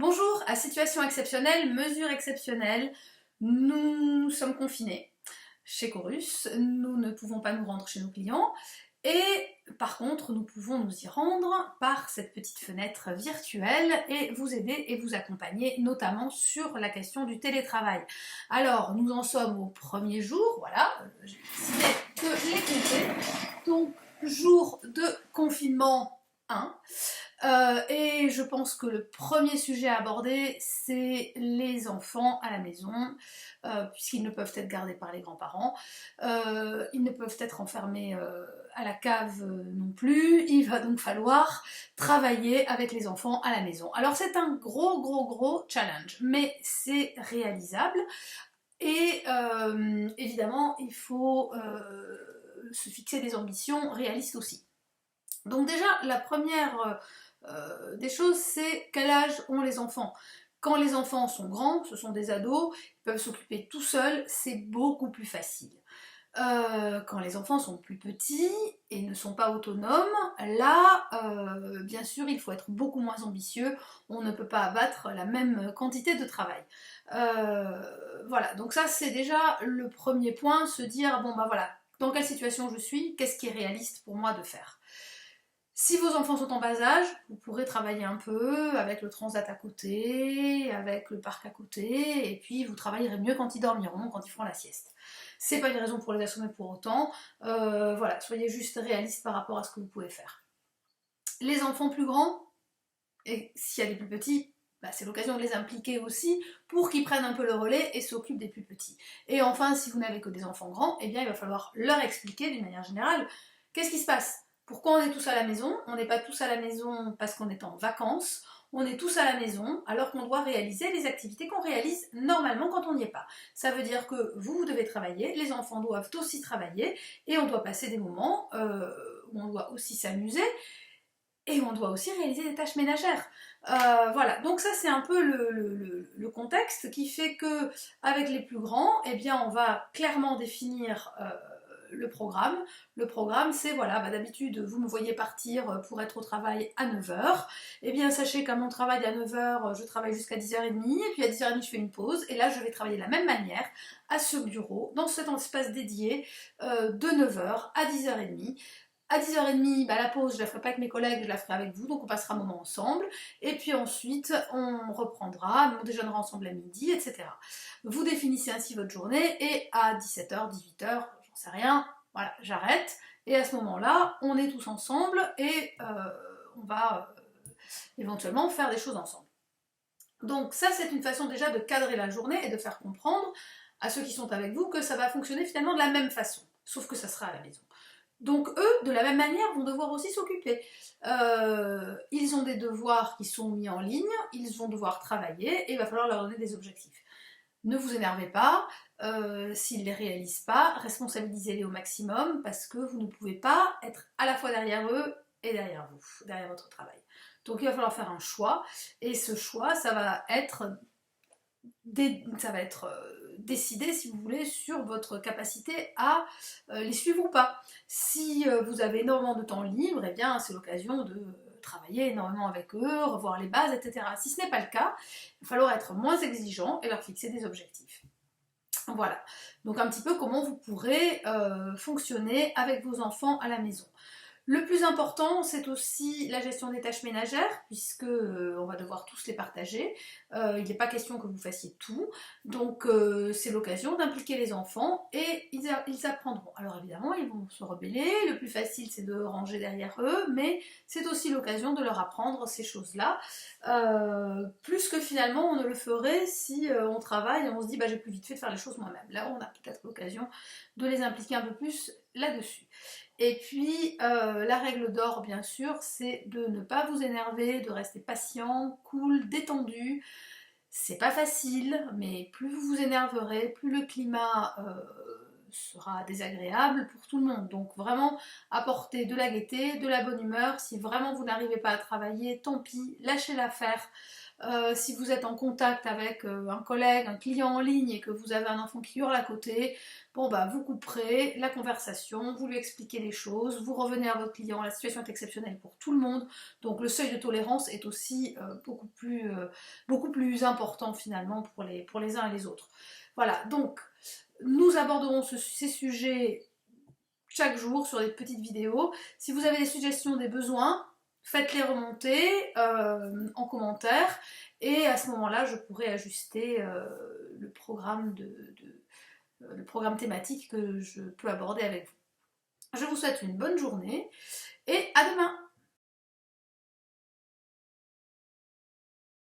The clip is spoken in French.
Bonjour, à situation exceptionnelle, mesure exceptionnelle, nous sommes confinés chez Chorus, nous ne pouvons pas nous rendre chez nos clients et par contre nous pouvons nous y rendre par cette petite fenêtre virtuelle et vous aider et vous accompagner notamment sur la question du télétravail. Alors nous en sommes au premier jour, voilà, j'ai décidé de les compter, donc jour de confinement 1. Et je pense que le premier sujet à aborder, c'est les enfants à la maison, puisqu'ils ne peuvent être gardés par les grands-parents, ils ne peuvent être enfermés à la cave non plus, il va donc falloir travailler avec les enfants à la maison. Alors c'est un gros challenge, mais c'est réalisable, et évidemment il faut se fixer des ambitions réalistes aussi. Donc déjà, la première des choses, c'est quel âge ont les enfants. Quand les enfants sont grands, ce sont des ados, ils peuvent s'occuper tout seuls, c'est beaucoup plus facile. Quand les enfants sont plus petits et ne sont pas autonomes, là, bien sûr, il faut être beaucoup moins ambitieux, on ne peut pas abattre la même quantité de travail. Voilà, donc ça c'est déjà le premier point, se dire, bon bah voilà, dans quelle situation je suis, qu'est-ce qui est réaliste pour moi de faire. Si vos enfants sont en bas âge, vous pourrez travailler un peu avec le transat à côté, avec le parc à côté, et puis vous travaillerez mieux quand ils dormiront, quand ils feront la sieste. C'est pas une raison pour les assommer pour autant. Voilà, soyez juste réaliste par rapport à ce que vous pouvez faire. Les enfants plus grands, et s'il y a des plus petits, bah, c'est l'occasion de les impliquer aussi pour qu'ils prennent un peu le relais et s'occupent des plus petits. Et enfin, si vous n'avez que des enfants grands, eh bien il va falloir leur expliquer d'une manière générale qu'est-ce qui se passe. Pourquoi on est tous à la maison? On n'est pas tous à la maison parce qu'on est en vacances, on est tous à la maison alors qu'on doit réaliser les activités qu'on réalise normalement quand on n'y est pas. Ça veut dire que vous devez travailler, les enfants doivent aussi travailler et on doit passer des moments où on doit aussi s'amuser et on doit aussi réaliser des tâches ménagères. Voilà, donc ça c'est un peu le contexte qui fait que avec les plus grands, eh bien on va clairement définir le programme. Le programme, c'est voilà, bah, d'habitude, vous me voyez partir pour être au travail à 9h. Eh bien, sachez qu'à mon travail à 9h, je travaille jusqu'à 10h30, et puis à 10h30, je fais une pause, et là, je vais travailler de la même manière à ce bureau, dans cet espace dédié, de 9h à 10h30. À 10h30, bah, la pause, je la ferai pas avec mes collègues, je la ferai avec vous, donc on passera un moment ensemble. Et puis ensuite, on reprendra, on déjeunera ensemble à midi, etc. Vous définissez ainsi votre journée, et à 17h, 18h, j'en sais rien, voilà, j'arrête. Et à ce moment-là, on est tous ensemble et on va éventuellement faire des choses ensemble. Donc ça, c'est une façon déjà de cadrer la journée et de faire comprendre à ceux qui sont avec vous que ça va fonctionner finalement de la même façon, sauf que ça sera à la maison. Donc eux, de la même manière, vont devoir aussi s'occuper. Ils ont des devoirs qui sont mis en ligne, ils vont devoir travailler et il va falloir leur donner des objectifs. Ne vous énervez pas, s'ils ne les réalisent pas, responsabilisez-les au maximum parce que vous ne pouvez pas être à la fois derrière eux et derrière vous, derrière votre travail. Donc il va falloir faire un choix et ce choix, ça va être décidé, si vous voulez, sur votre capacité à les suivre ou pas. Si vous avez énormément de temps libre, eh bien c'est l'occasion de travailler énormément avec eux, revoir les bases, etc. Si ce n'est pas le cas, il va falloir être moins exigeant et leur fixer des objectifs. Voilà, donc un petit peu comment vous pourrez fonctionner avec vos enfants à la maison. Le plus important, c'est aussi la gestion des tâches ménagères, puisque on va devoir tous les partager. Il n'est pas question que vous fassiez tout, donc c'est l'occasion d'impliquer les enfants et ils apprendront. Alors évidemment, ils vont se rebeller, le plus facile c'est de ranger derrière eux, mais c'est aussi l'occasion de leur apprendre ces choses-là, plus que finalement on ne le ferait si on travaille et on se dit bah, j'ai plus vite fait de faire les choses moi-même. Là, on a peut-être l'occasion de les impliquer un peu plus là-dessus. Et puis, la règle d'or, bien sûr, c'est de ne pas vous énerver, de rester patient, cool, détendu. C'est pas facile, mais plus vous vous énerverez, plus le climat sera désagréable pour tout le monde. Donc vraiment, apportez de la gaieté, de la bonne humeur. Si vraiment vous n'arrivez pas à travailler, tant pis, lâchez l'affaire. Si vous êtes en contact avec un collègue, un client en ligne et que vous avez un enfant qui hurle à côté, bon bah vous couperez la conversation, vous lui expliquez les choses, vous revenez à votre client, la situation est exceptionnelle pour tout le monde, donc le seuil de tolérance est aussi beaucoup plus important finalement pour les uns et les autres. Voilà, donc nous aborderons ces sujets chaque jour sur des petites vidéos. Si vous avez des suggestions, des besoins, faites-les remonter en commentaire et à ce moment-là, je pourrai ajuster le programme le programme thématique que je peux aborder avec vous. Je vous souhaite une bonne journée et à demain!